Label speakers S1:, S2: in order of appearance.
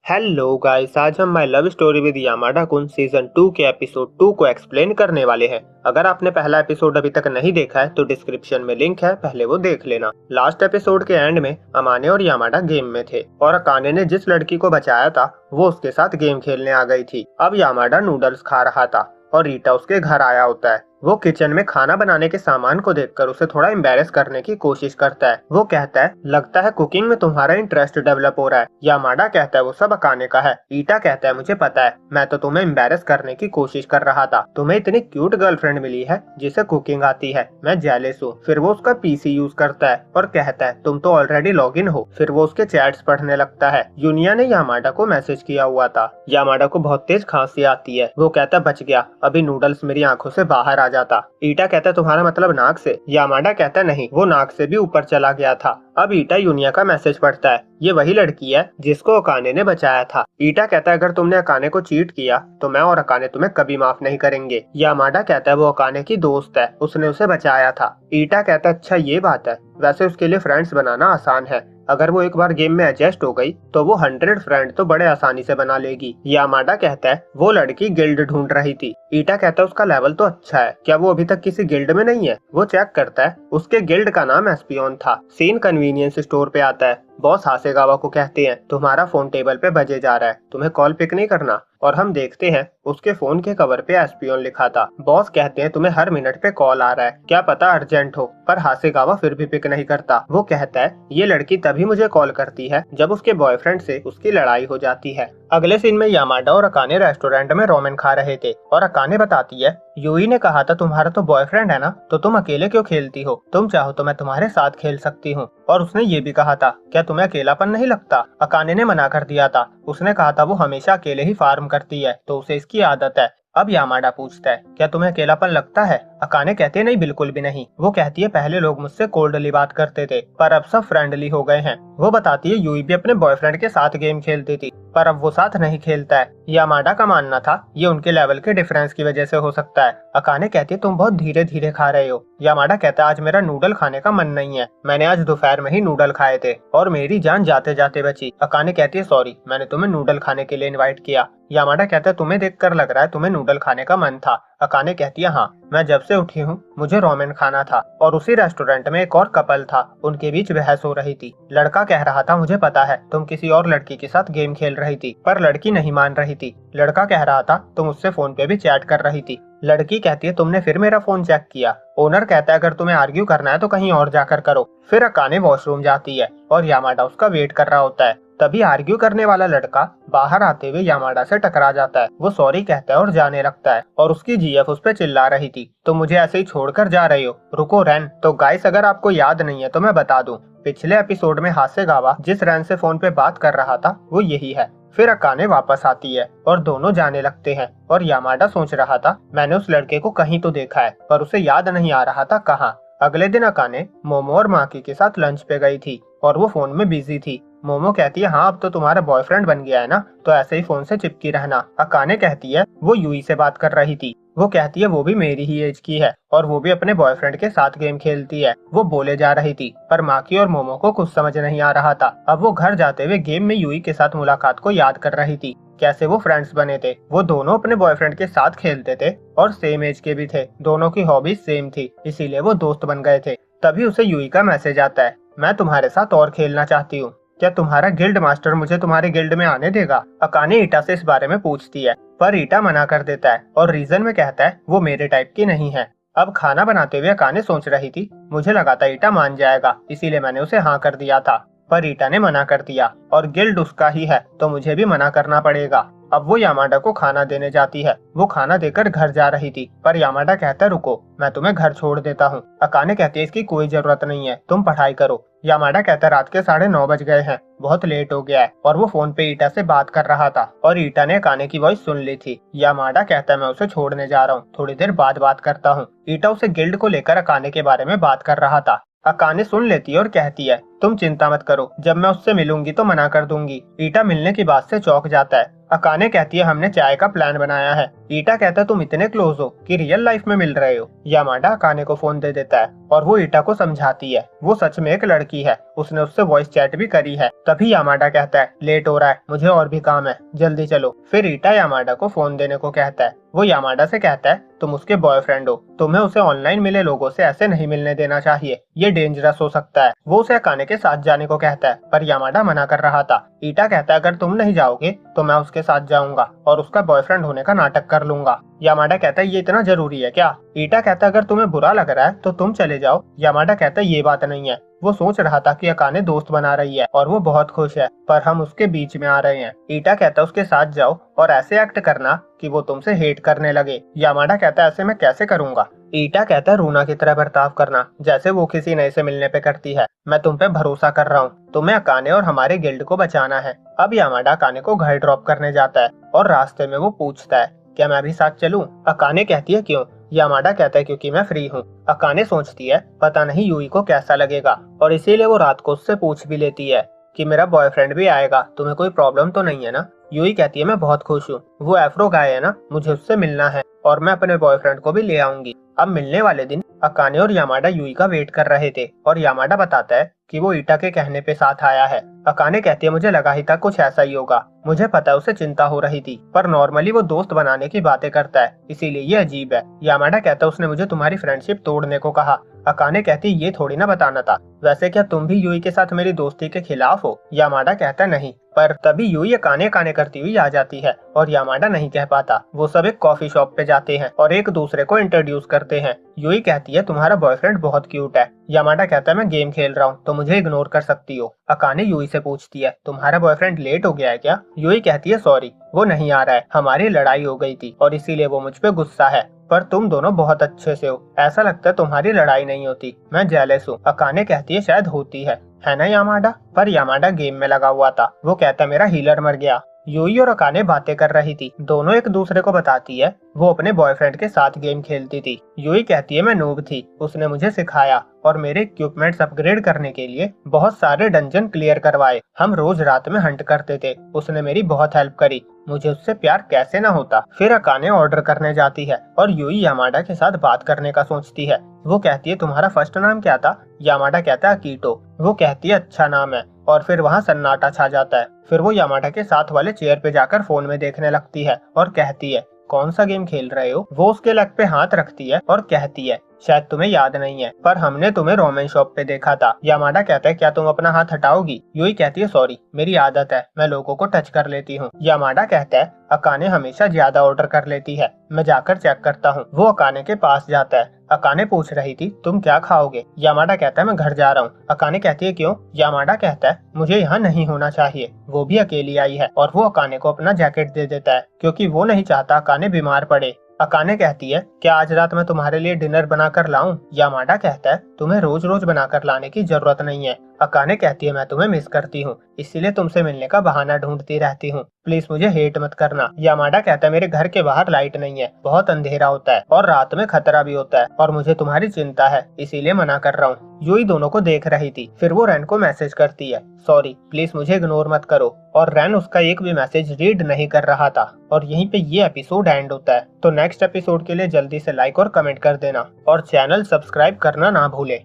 S1: Hello guys, आज हम my love story with Yamada कुन सीजन 2 के एपिसोड 2 को एक्सप्लेन करने वाले हैं। अगर आपने पहला एपिसोड अभी तक नहीं देखा है तो डिस्क्रिप्शन में लिंक है, पहले वो देख लेना। लास्ट एपिसोड के एंड में अमाने और यामाडा गेम में थे और अकाने ने जिस लड़की को बचाया था वो उसके साथ गेम खेलने आ गई थी। अब यामाडा नूडल्स खा रहा था और रीटा उसके घर आया होता है। वो किचन में खाना बनाने के सामान को देखकर उसे थोड़ा एम्बेरस करने की कोशिश करता है। वो कहता है, लगता है कुकिंग में तुम्हारा इंटरेस्ट डेवलप हो रहा है। यामाडा कहता है वो सब अकाने का है। ईटा कहता है मुझे पता है, मैं तो तुम्हें एम्बेरस करने की कोशिश कर रहा था। तुम्हें इतनी क्यूट गर्लफ्रेंड मिली है जिसे कुकिंग आती है, मैं जेलस हूँ। फिर वो उसका पीसी यूज करता है और कहता है तुम तो ऑलरेडी लॉग इन हो। फिर वो उसके चैट्स पढ़ने लगता है। यूनिया ने यामाडा को मैसेज किया हुआ था। यामाडा को बहुत तेज खांसी आती है। वो कहता है बच गया, अभी नूडल्स मेरी आंखों से बाहर आ जाता। ईटा कहता है तुम्हारा मतलब नाक से। यामाडा कहता है नहीं, वो नाक से भी ऊपर चला गया था। अब ईटा यूनिया का मैसेज पढ़ता है, ये वही लड़की है जिसको अकाने ने बचाया था। ईटा कहता है अगर तुमने अकाने को चीट किया तो मैं और अकाने तुम्हें कभी माफ नहीं करेंगे। यामाडा कहता है वो अकाने की दोस्त है, उसने उसे बचाया था। ईटा कहता है अच्छा ये बात है, वैसे उसके लिए फ्रेंड्स बनाना आसान है। अगर वो एक बार गेम में एडजस्ट हो गई तो वो 100 फ्रेंड तो बड़े आसानी से बना लेगी। यामाडा कहता है वो लड़की गिल्ड ढूंढ रही थी। ईटा कहता है उसका लेवल तो अच्छा है, क्या वो अभी तक किसी गिल्ड में नहीं है? वो चेक करता है, उसके गिल्ड का नाम एस्पियोन था। सीन कन्वीनियंस स्टोर पे आता है। बॉस हासेगावा को कहते हैं तुम्हारा फोन टेबल पे बजे जा रहा है, तुम्हें कॉल पिक नहीं करना। और हम देखते हैं उसके फोन के कवर पे एस्पियोन लिखा था। बॉस कहते हैं तुम्हें हर मिनट पे कॉल आ रहा है, क्या पता अर्जेंट हो। पर हासेगावा फिर भी पिक नहीं करता। वो कहता है ये लड़की तभी मुझे कॉल करती है जब उसके बॉयफ्रेंड से उसकी लड़ाई हो जाती है। अगले सीन में यामाडा और अकाने रेस्टोरेंट में रोमेन खा रहे थे और अकाने बताती है यूई ने कहा था तुम्हारा तो बॉयफ्रेंड है ना, तो तुम अकेले क्यों खेलती हो? तुम चाहो तो मैं तुम्हारे साथ खेल सकती हूँ। और उसने ये भी कहा था क्या तुम्हें अकेलापन नहीं लगता? अकाने ने मना कर दिया था। उसने कहा था वो हमेशा अकेले ही फार्म करती है तो उसे इसकी आदत है। अब यामाडा पूछता है क्या तुम्हें अकेलापन लगता है? अकाने कहते हैं नहीं, बिल्कुल भी नहीं। वो कहती है पहले लोग मुझसे कोल्डली बात करते थे पर अब सब फ्रेंडली हो गए हैं। वो बताती है यूई भी अपने बॉयफ्रेंड के साथ गेम खेलती थी पर अब वो साथ नहीं खेलता है। यामाडा का मानना था ये उनके लेवल के डिफरेंस की वजह से हो सकता है। अकाने कहती है तुम बहुत धीरे धीरे खा रहे हो। यामाडा कहता है आज मेरा नूडल खाने का मन नहीं है, मैंने आज दोपहर में ही नूडल खाए थे और मेरी जान जाते जाते बची। अकाने कहती है सॉरी, मैंने तुम्हें नूडल खाने के लिए इनवाइट किया। यामाडा कहता है तुम्हें देखकर लग रहा है तुम्हें नूडल खाने का मन था। अकाने कहती है हाँ, मैं जब से उठी हूँ मुझे रोमेन खाना था। और उसी रेस्टोरेंट में एक और कपल था, उनके बीच बहस हो रही थी। लड़का कह रहा था मुझे पता है तुम किसी और लड़की के साथ गेम खेल रही थी, पर लड़की नहीं मान रही थी। लड़का कह रहा था तुम उससे फोन पे भी चैट कर रही थी। लड़की कहती है तुमने फिर मेरा फोन चेक किया। ओनर कहता है अगर तुम्हें आर्ग्यू करना है तो कहीं और जाकर करो। फिर अकाने वॉशरूम जाती है और यामाडा उसका वेट कर रहा होता है। तभी आर्ग्यू करने वाला लड़का बाहर आते हुए यामाडा से टकरा जाता है। वो सॉरी कहता है और जाने लगता है और उसकी जीएफ उस पर चिल्ला रही थी तो मुझे ऐसे ही छोड़कर जा रही हो, रुको रैन। तो गाइस अगर आपको याद नहीं है तो मैं बता दूं, पिछले एपिसोड में हासेगावा जिस रैन से फोन पे बात कर रहा था वो यही है। फिर अकाने वापस आती है और दोनों जाने लगते हैं और यामाडा सोच रहा था मैंने उस लड़के को कहीं तो देखा है पर उसे याद नहीं आ रहा था कहाँ। अगले दिन अकाने मोमो और माकी के साथ लंच पे गई थी और वो फोन में बिजी थी। मोमो कहती है हाँ अब तो तुम्हारा बॉयफ्रेंड बन गया है ना, तो ऐसे ही फोन से चिपकी रहना। अकाने कहती है वो यूई से बात कर रही थी। वो कहती है वो भी मेरी ही एज की है और वो भी अपने बॉयफ्रेंड के साथ गेम खेलती है। वो बोले जा रही थी पर माकी और मोमो को कुछ समझ नहीं आ रहा था। अब वो घर जाते हुए गेम में यूई के साथ मुलाकात को याद कर रही थी, कैसे वो फ्रेंड्स बने थे। वो दोनों अपने बॉयफ्रेंड के साथ खेलते थे और सेम एज के भी थे, दोनों की हॉबीज सेम थी इसीलिए वो दोस्त बन गए थे। तभी उसे यूई का मैसेज आता है मैं तुम्हारे साथ और खेलना चाहती हूँ, क्या तुम्हारा गिल्ड मास्टर मुझे तुम्हारे गिल्ड में आने देगा? अकाने ईटा से इस बारे में पूछती है पर ईटा मना कर देता है और रीजन में कहता है वो मेरे टाइप की नहीं है। अब खाना बनाते हुए अकाने सोच रही थी मुझे लगा था ईटा मान जाएगा इसीलिए मैंने उसे हाँ कर दिया था, पर ईटा ने मना कर दिया और गिल्ड उसका ही है तो मुझे भी मना करना पड़ेगा। अब वो यामाडा को खाना देने जाती है। वो खाना देकर घर जा रही थी पर यामाडा कहता है रुको, मैं तुम्हें घर छोड़ देता हूँ। अकाने कहती है इसकी कोई जरूरत नहीं है, तुम पढ़ाई करो। यामाडा कहता है रात के 9:30 बज गए हैं, बहुत लेट हो गया है। और वो फोन पे ईटा से बात कर रहा था और ईटा ने अकाने की वॉइस सुन ली थी। यामाडा कहता है मैं उसे छोड़ने जा रहा हूँ, थोड़ी देर बाद बात करता हूँ। ईटा उसे गिल्ड को लेकर अकाने के बारे में बात कर रहा था। अकाने सुन लेती है और कहती है तुम चिंता मत करो, जब मैं उससे मिलूंगी तो मना कर दूंगी। ईटा मिलने की बात से चौंक जाता है। अकाने कहती है हमने चाय का प्लान बनाया है। ईटा कहता है तुम इतने क्लोज हो कि रियल लाइफ में मिल रहे हो। यामाडा अकाने को फोन दे देता है और वो ईटा को समझाती है वो सच में एक लड़की है, उसने उससे वॉइस चैट भी करी है। तभी यामाडा कहता है लेट हो रहा है, मुझे और भी काम है, जल्दी चलो। फिर ईटा यामाडा को फोन देने को कहता है। वो यामाडा से कहता है तुम उसके बॉयफ्रेंड हो, तुम्हें उसे ऑनलाइन मिले लोगों से ऐसे नहीं मिलने देना चाहिए, ये डेंजरस हो सकता है। वो उसे अकाने के साथ जाने को कहता है पर यामाडा मना कर रहा था। ईटा कहता है अगर तुम नहीं जाओगे तो मैं उसके साथ जाऊंगा और उसका बॉयफ्रेंड होने का नाटक कर लूंगा। यामाडा कहता है ये इतना जरूरी है क्या? ईटा कहता है अगर तुम्हें बुरा लग रहा है तो तुम चले जाओ। यामाडा कहता है ये बात नहीं है, वो सोच रहा था कि अकाने दोस्त बना रही है और वो बहुत खुश है, पर हम उसके बीच में आ रहे हैं। ईटा कहता है उसके साथ जाओ और ऐसे एक्ट करना कि वो तुमसे हेट करने लगे। यामाडा कहता है ऐसे मैं कैसे करूंगा? ईटा कहता है रूना की तरह बर्ताव करना जैसे वो किसी नए से मिलने पे करती है। मैं तुम पे भरोसा कर रहा हूँ, तुम्हें अकाने और हमारे गिल्ड को बचाना है। अब यामाडा अकाने को घर ड्रॉप करने जाता है और रास्ते में वो पूछता है क्या मैं भी साथ चलूं? अकाने कहती है क्यों? यामाडा कहता है क्योंकि मैं फ्री हूँ। अकाने सोचती है पता नहीं यूई को कैसा लगेगा और इसीलिए वो रात को उससे पूछ भी लेती है कि मेरा बॉयफ्रेंड भी आएगा, तुम्हें कोई प्रॉब्लम तो नहीं है ना? यूई कहती है मैं बहुत खुश हूँ, वो एफ्रो गाय है ना, मुझे उससे मिलना है और मैं अपने बॉयफ्रेंड को भी ले आऊंगी। अब मिलने वाले दिन अकाने और यामाडा यूई का वेट कर रहे थे और यामाडा बताता है कि वो ईटा के कहने पे साथ आया है। अकाने कहती है मुझे लगा ही था कुछ ऐसा ही होगा, मुझे पता है उसे चिंता हो रही थी, पर नॉर्मली वो दोस्त बनाने की बातें करता है इसीलिए ये अजीब है। यामाडा कहता है उसने मुझे तुम्हारी फ्रेंडशिप तोड़ने को कहा। अकाने कहती ये थोड़ी ना बताना था, वैसे क्या तुम भी यूई के साथ मेरी दोस्ती के खिलाफ हो? यामाडा कहता नहीं, पर तभी यूई अकाने काने करती हुई आ जाती है और यामाडा नहीं कह पाता। वो सब एक कॉफी शॉप पे जाते हैं और एक दूसरे को इंट्रोड्यूस करते हैं। यूई कहती है तुम्हारा बॉयफ्रेंड बहुत क्यूट है। यामाडा कहता है मैं गेम खेल रहा हूँ तो मुझे इग्नोर कर सकती हो। अकाने यूई से पूछती है तुम्हारा बॉयफ्रेंड लेट हो गया है क्या? यूई कहती है सॉरी वो नहीं आ रहा है, हमारी लड़ाई हो गई थी और इसीलिए वो मुझ पे गुस्सा है, पर तुम दोनों बहुत अच्छे से हो, ऐसा लगता है तुम्हारी लड़ाई नहीं होती, मैं जेलस हूँ। अकाने कहती है शायद होती है ना यामाडा? पर यामाडा गेम में लगा हुआ था, वो कहता मेरा हीलर मर गया। यूई और अकाने बातें कर रही थी, दोनों एक दूसरे को बताती है वो अपने बॉयफ्रेंड के साथ गेम खेलती थी। यूई कहती है मैं नूब थी, उसने मुझे सिखाया और मेरे इक्विपमेंट्स अपग्रेड करने के लिए बहुत सारे डंजन क्लियर करवाए, हम रोज रात में हंट करते थे, उसने मेरी बहुत हेल्प करी, मुझे उससे प्यार कैसे ना होता। फिर अकाने ऑर्डर करने जाती है और यूई यामाडा के साथ बात करने का सोचती है। वो कहती है तुम्हारा फर्स्ट नाम क्या था? यामाडा कहता है अकीटो। वो कहती है अच्छा नाम है और फिर वहाँ सन्नाटा छा जाता है। फिर वो यामाडा के साथ वाले चेयर पे जाकर फोन में देखने लगती है और कहती है कौन सा गेम खेल रहे हो? वो उसके लक पे हाथ रखती है और कहती है शायद तुम्हें याद नहीं है, पर हमने तुम्हें रोमन शॉप पे देखा था। यामाडा कहता है क्या तुम अपना हाथ हटाओगी? यूई कहती है सॉरी मेरी आदत है, मैं लोगों को टच कर लेती हूँ। यामाडा कहता है अकाने हमेशा ज्यादा ऑर्डर कर लेती है, मैं जाकर चेक करता हूँ। वो अकाने के पास जाता है। अकाने पूछ रही थी तुम क्या खाओगे? यामाडा कहता है मैं घर जा रहा हूँ। अकाने कहती है क्यों? यामाडा कहता है मुझे यहाँ नहीं होना चाहिए, वो भी अकेली आई है और वो अकाने को अपना जैकेट दे देता है क्योंकि वो नहीं चाहता अकाने बीमार पड़े। अकाने कहती है क्या आज रात मैं तुम्हारे लिए डिनर बनाकर लाऊं? यामाडा कहता है तुम्हें रोज रोज बनाकर लाने की जरूरत नहीं है। अकाने कहती है मैं तुम्हें मिस करती हूँ, इसीलिए तुमसे मिलने का बहाना ढूंढती रहती हूँ, प्लीज मुझे हेट मत करना। यामाडा कहता है मेरे घर के बाहर लाइट नहीं है, बहुत अंधेरा होता है और रात में खतरा भी होता है और मुझे तुम्हारी चिंता है, इसीलिए मना कर रहा हूँ। यूई दोनों को देख रही थी, फिर वो रैन को मैसेज करती है सॉरी प्लीज मुझे इग्नोर मत करो, और रैन उसका एक भी मैसेज रीड नहीं कर रहा था। और यहीं पे ये एपिसोड एंड होता है। तो नेक्स्ट एपिसोड के लिए जल्दी से लाइक और कमेंट कर देना और चैनल सब्सक्राइब करना ना भूले।